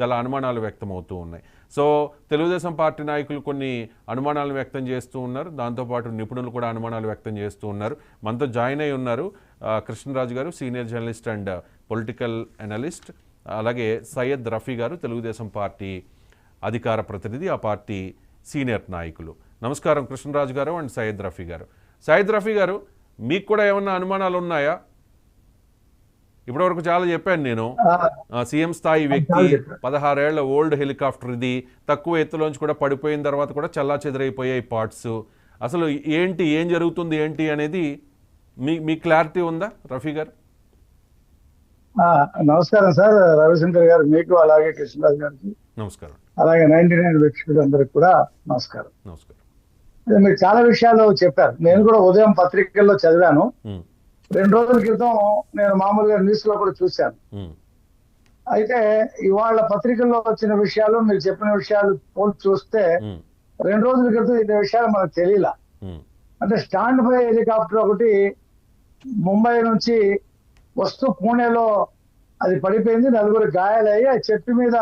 చాలా అనుమానాలు వ్యక్తమవుతూ ఉన్నాయి. సో తెలుగుదేశం పార్టీ నాయకులు కొన్ని అనుమానాలు వ్యక్తం చేస్తూ ఉన్నారు. దాంతోపాటు నిపుణులు కూడా అనుమానాలు వ్యక్తం చేస్తూ ఉన్నారు. మనతో జాయిన్ అయి ఉన్నారు కృష్ణరాజు గారు, senior journalist and political analyst. అలాగే సయ్యద్ రఫీ గారు, తెలుగుదేశం పార్టీ అధికార ప్రతినిధి, ఆ పార్టీ సీనియర్ నాయకులు. నమస్కారం కృష్ణరాజు గారు అండ్ సయ్యద్ రఫీ గారు. సయ్యద్ రఫీ గారు, మీకు కూడా ఏమన్నా అనుమానాలు ఉన్నాయా? ఇప్పటివరకు చాలా చెప్పాను నేను. సీఎం స్థాయి వ్యక్తి, 16 ఏళ్ల ఓల్డ్ హెలికాప్టర్ ఇది, తక్కువ ఎత్తులోంచి కూడా పడిపోయిన తర్వాత కూడా చల్లా చెదరైపోయాయి పార్ట్స్. అసలు ఏంటి, ఏం జరుగుతుంది ఏంటి అనేది మీ క్లారిటీ ఉందా రఫీ గారు? నమస్కారం సార్ రవిశంకర్ గారు, మీకు అలాగే కృష్ణరాజు గారికి నమస్కారం. అలాగే 99 వ్యక్తులందరికీ కూడా నమస్కారం. నమస్కారం. మీరు చాలా విషయాలు చెప్పారు. నేను కూడా ఉదయం పత్రికల్లో చదివాను. 2 రోజుల క్రితం నేను మామూలుగా న్యూస్ లో కూడా చూశాను. అయితే ఇవాళ పత్రికల్లో వచ్చిన విషయాలు, మీరు చెప్పిన విషయాలు పోల్చి చూస్తే 2 రోజుల క్రితం ఈ విషయాలు మనకు తెలియలా. అంటే స్టాండ్ బై హెలికాప్టర్ ఒకటి ముంబై నుంచి వస్తూ పూణేలో అది పడిపోయింది, 4 గాయాలయ్యి ఆ చెట్టు మీద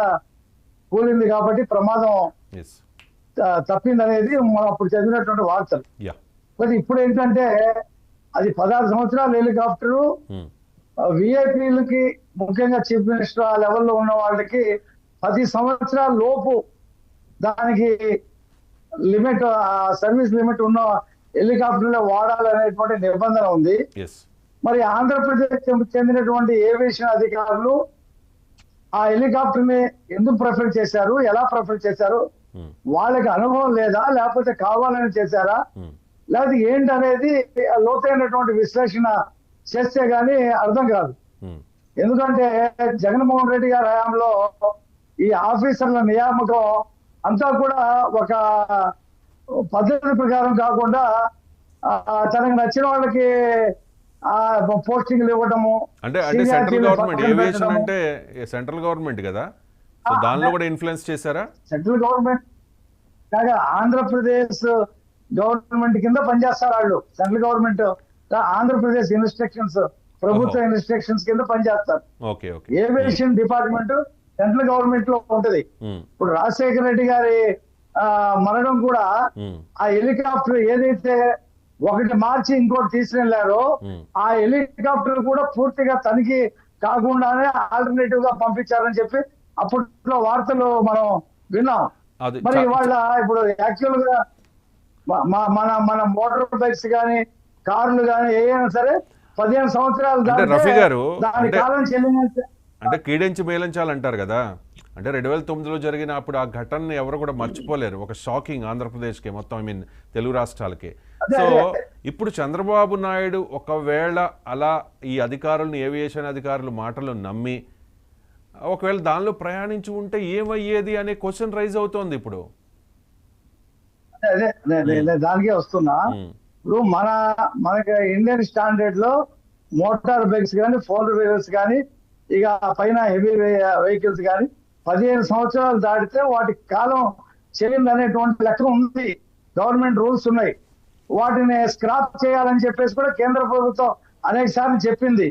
కూలింది కాబట్టి ప్రమాదం తప్పింది అనేది మనం అప్పుడు చదివినటువంటి వార్తలు. మరి ఇప్పుడు ఏంటంటే అది 16 సంవత్సరాల హెలికాప్టరు, విఐపీలకి, ముఖ్యంగా చీఫ్ మినిస్టర్ ఆ లెవెల్లో ఉన్న వాళ్ళకి 10 సంవత్సరాల లోపు దానికి లిమిట్, సర్వీస్ లిమిట్ ఉన్న హెలికాప్టర్లో వాడాలనేటువంటి నిబంధన ఉంది. మరి ఆంధ్రప్రదేశ్ చెందినటువంటి ఏవియేషన్ అధికారులు ఆ హెలికాప్టర్ ని ఎందుకు ప్రిఫర్ చేశారు, ఎలా ప్రిఫర్ చేశారు, వాళ్ళకి అనుభవం లేదా, లేకపోతే కావాలని చేశారా, లేకపోతే ఏంటి అనేది లోతైనటువంటి విశ్లేషణ చేస్తే గానీ అర్థం కాదు. ఎందుకంటే జగన్మోహన్ రెడ్డి గారి హయాంలో ఈ ఆఫీసర్ల నియామకం అంతా కూడా ఒక పద్ధతి ప్రకారం కాకుండా తనకు నచ్చిన వాళ్ళకి పోస్టింగ్లు ఇవ్వడము. అంటే సెంట్రల్ గవర్నమెంట్, ఏవియేషన్ అంటే సెంట్రల్ గవర్నమెంట్ కదా, సో దానిలో కూడా ఇన్ఫ్లుయెన్స్ చేశారా? సెంట్రల్ గవర్నమెంట్ కాగా ఆంధ్రప్రదేశ్ గవర్నమెంట్ కింద పనిచేస్తారు వాళ్ళు. సెంట్రల్ గవర్నమెంట్ ఆంధ్రప్రదేశ్ ఇన్స్ట్రక్షన్స్, ప్రభుత్వ ఇన్స్ట్రక్షన్స్ కింద పనిచేస్తారు. ఏవియేషన్ డిపార్ట్మెంట్ సెంట్రల్ గవర్నమెంట్ లో ఉంటది. ఇప్పుడు రాజశేఖర రెడ్డి గారి మరణం కూడా ఆ హెలికాప్టర్ ఏదైతే 1 మార్చి ఇంకోటి తీసుకెళ్లారో ఆ హెలికాప్టర్ కూడా పూర్తిగా తనిఖీ కాకుండానే ఆల్టర్నేటివ్ గా పంపించారని చెప్పి అప్పట్లో వార్తలు మనం విన్నాం. మరి ఇవాళ ఇప్పుడు యాక్చువల్ గా మన మోటార్ బైక్స్ కానీ, కార్లు కానీ ఏదైనా సరే 15 సంవత్సరాలు దాని కాలం చెల్లించే అంటే కీడించి మేలించాలంటారు కదా. అంటే 2009లో జరిగిన అప్పుడు ఆ ఘటనని ఎవరు కూడా మర్చిపోలేరు. ఒక షాకింగ్ ఆంధ్రప్రదేశ్కి, మొత్తం తెలుగు రాష్ట్రాలకి. సో ఇప్పుడు చంద్రబాబు నాయుడు ఒకవేళ అలా ఈ అధికారులను, ఏవియేషన్ అధికారులు మాటలు నమ్మి ఒకవేళ దానిలో ప్రయాణించి ఉంటే ఏమయ్యేది అనే క్వశ్చన్ రైజ్ అవుతోంది ఇప్పుడు. దానికే వస్తున్నా. ఇప్పుడు మనకి ఇండియన్ స్టాండర్డ్ లో మోటార్ బైక్స్ కానీ, 4 వీలర్స్ కానీ, ఇక పైన హెవీ వెహికల్స్ కానీ 15 సంవత్సరాలు దాటితే వాటి కాలం చెల్లింది అనేటువంటి లెక్క ఉంది. గవర్నమెంట్ రూల్స్ ఉన్నాయి. వాటిని స్క్రాప్ చేయాలని చెప్పేసి కూడా కేంద్ర ప్రభుత్వం అనేక సార్లు చెప్పింది.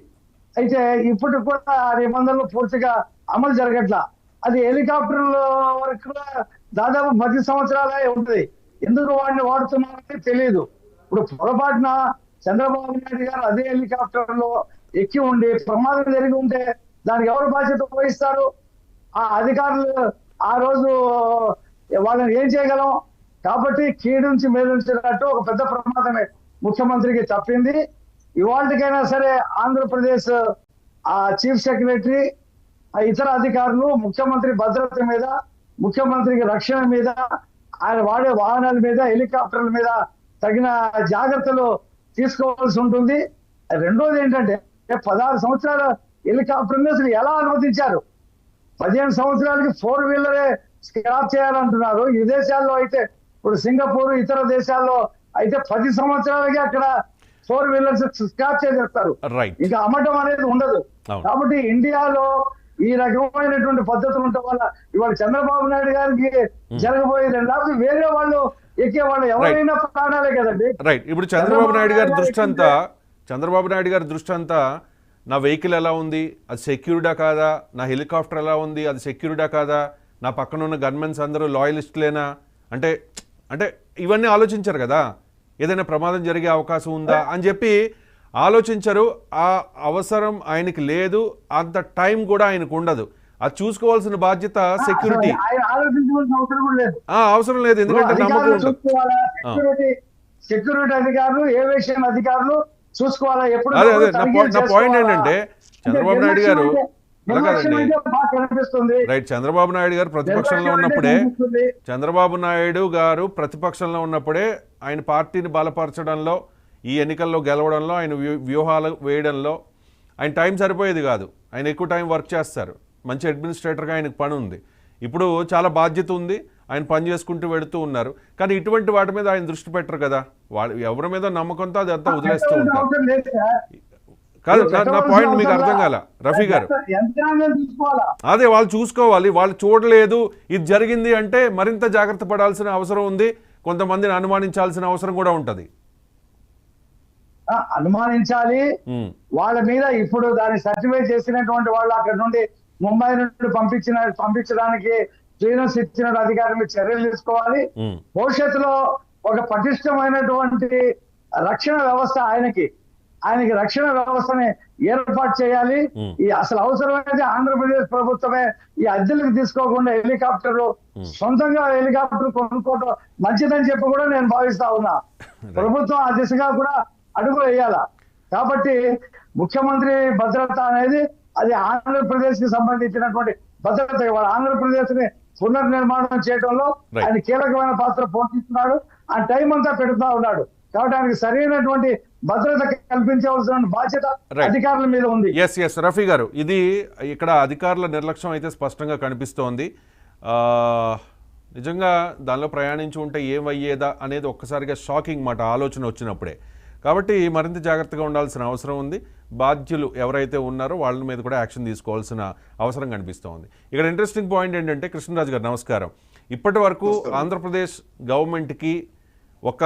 అయితే ఇప్పటికి కూడా ఆ నిబంధనలు పూర్తిగా అమలు జరగట్లా. అది హెలికాప్టర్ల వరకు దాదాపు 10 సంవత్సరాలే ఉంటుంది. ఎందుకు వాడిని వాడుతున్నారని తెలియదు. ఇప్పుడు పొరపాటున చంద్రబాబు నాయుడు గారు అదే హెలికాప్టర్ లో ఎక్కి ఉండి ప్రమాదం జరిగి ఉంటే దానికి ఎవరు బాధ్యత వహిస్తారు? ఆ అధికారులు ఆ రోజు వాళ్ళని ఏం చేయగలం? కాబట్టి కీడుంచి మేలుంచినట్టు ఒక పెద్ద ప్రమాదమే ముఖ్యమంత్రికి తప్పింది. ఇవాళకైనా సరే ఆంధ్రప్రదేశ్ ఆ చీఫ్ సెక్రటరీ, ఇతర అధికారులు ముఖ్యమంత్రి భద్రత మీద, ముఖ్యమంత్రికి రక్షణ మీద, ఆయన వాడే వాహనాల మీద, హెలికాప్టర్ల మీద తగిన జాగ్రత్తలు తీసుకోవాల్సి ఉంటుంది. రెండోది ఏంటంటే 16 సంవత్సరాల హెలికాప్టర్ని అసలు ఎలా అనుమతించారు? 15 సంవత్సరాలకి 4 వీలరే స్క్రాప్ చేయాలంటున్నారు. ఈ దేశాల్లో అయితే, ఇప్పుడు సింగపూర్, ఇతర దేశాల్లో అయితే 10 సంవత్సరాలకి అక్కడ 4 వీలర్స్ స్క్రాప్ చేసేస్తారు. ఇంకా అమ్మటం అనేది ఉండదు. కాబట్టి ఇండియాలో ఈ రకమైనటువంటి పద్ధతులు ఉండటం వల్ల ఇవాళ చంద్రబాబు నాయుడు గారికి జరగబోయేది, లేకపోతే వేరే వాళ్ళు ఎక్కే వాళ్ళు ఎవరైనా ప్రాణాలే కదండి. రైట్. ఇప్పుడు చంద్రబాబు నాయుడు గారి దృష్టి అంతా నా వెహికల్ ఎలా ఉంది, అది సెక్యూర్డా కాదా, నా హెలికాప్టర్ ఎలా ఉంది, అది సెక్యూర్డా కాదా, నా పక్కన ఉన్న గన్మెన్స్ అందరూ లాయలిస్టులేనా, అంటే అంటే ఇవన్నీ ఆలోచించరు కదా. ఏదైనా ప్రమాదం జరిగే అవకాశం ఉందా అని చెప్పి ఆలోచించరు. ఆ అవసరం ఆయనకి లేదు, అంత టైం కూడా ఆయనకు ఉండదు. అది చూసుకోవాల్సిన బాధ్యత సెక్యూరిటీ ఆయన ఆలోచించవలసిన అవసరం కూడా లేదు. అవసరం లేదు, ఎందుకంటే నమ్మకం అధికారులు ఉంటుంది. చూసుకోవాలా, సెక్యూరిటీ అధికారులు, ఏవియేషన్ అధికారులు చూసుకోవాలా. ఎప్పుడు అదే నా పాయింట్ ఏంటంటే చంద్రబాబు నాయుడు గారు అలా కాదండి. కనిపిస్తుంది. రైట్, చంద్రబాబు నాయుడు గారు ప్రతిపక్షంలో ఉన్నప్పుడే ఆయన పార్టీని బలపరచడంలో, ఈ ఎన్నికల్లో గెలవడంలో, ఆయన వ్యూహాలు వేయడంలో ఆయన టైం సరిపోయేది కాదు. ఆయన ఎక్కువ టైం వర్క్ చేస్తారు. మంచి అడ్మినిస్ట్రేటర్గా ఆయనకు పని ఉంది. ఇప్పుడు చాలా బాధ్యత ఉంది, ఆయన పని చేసుకుంటూ వెళుతూ ఉన్నారు. కానీ ఇటువంటి వాటి మీద ఆయన దృష్టి పెట్టరు కదా. ఎవరి మీద నమ్మకంతో అదంతా వదిలేస్తూ ఉంటారు. కాదు, నా పాయింట్ మీకు అర్థం కాల రఫీ గారు. అదే వాళ్ళు చూసుకోవాలి. వాళ్ళు చూడలేదు, ఇది జరిగింది అంటే మరింత జాగ్రత్త పడాల్సిన అవసరం ఉంది. కొంతమందిని అనుమానించాల్సిన అవసరం కూడా ఉంటది. అనుమానించాలి. వాళ్ళ మీద ఇప్పుడు దాన్ని సర్టిఫై చేసినటువంటి వాళ్ళు అక్కడ నుండి ముంబై నుండి పంపించడానికి క్లియరెన్స్ ఇచ్చిన అధికారుల మీద చర్యలు తీసుకోవాలి. భవిష్యత్తులో ఒక పటిష్టమైనటువంటి రక్షణ వ్యవస్థ ఆయనకి రక్షణ వ్యవస్థని ఏర్పాటు చేయాలి. ఈ అసలు అవసరమైతే ఆంధ్రప్రదేశ్ ప్రభుత్వమే ఈ అద్దెలకు తీసుకోకుండా హెలికాప్టర్లు సొంతంగా హెలికాప్టర్ కొనుక్కోవడం మంచిదని చెప్పి కూడా నేను భావిస్తా ఉన్నా. ప్రభుత్వం ఆ దిశగా కూడా అడుగు వేయాల. కాబట్టి ముఖ్యమంత్రి భద్రత అనేది అది ఆంధ్రప్రదేశ్ కి సంబంధించినటువంటి భద్రత. వాళ్ళ ఆంధ్రప్రదేశ్ ని పునర్నిర్మాణం చేయడంలో ఆయన కీలకమైన పాత్ర పోషిస్తున్నాడు. ఆ టైం అంతా పెడుతూ ఉన్నాడు. కాబట్టి ఆయనకి సరైనటువంటి భద్రత కల్పించవలసిన బాధ్యత అధికారుల మీద ఉంది. ఎస్ రఫీ గారు, ఇది ఇక్కడ అధికారుల నిర్లక్ష్యం అయితే స్పష్టంగా కనిపిస్తోంది. నిజంగా దానిలో ప్రయాణించి ఉంటే ఏమయ్యేదా అనేది ఒక్కసారిగా షాకింగ్ మాట ఆలోచన వచ్చినప్పుడే. కాబట్టి మరింత జాగ్రత్తగా ఉండాల్సిన అవసరం ఉంది. బాధ్యులు ఎవరైతే ఉన్నారో వాళ్ళ మీద కూడా యాక్షన్ తీసుకోవాల్సిన అవసరం కనిపిస్తోంది. ఇక్కడ ఇంట్రెస్టింగ్ పాయింట్ ఏంటంటే, కృష్ణరాజు గారు నమస్కారం. ఇప్పటి వరకు ఆంధ్రప్రదేశ్ గవర్నమెంట్కి ఒక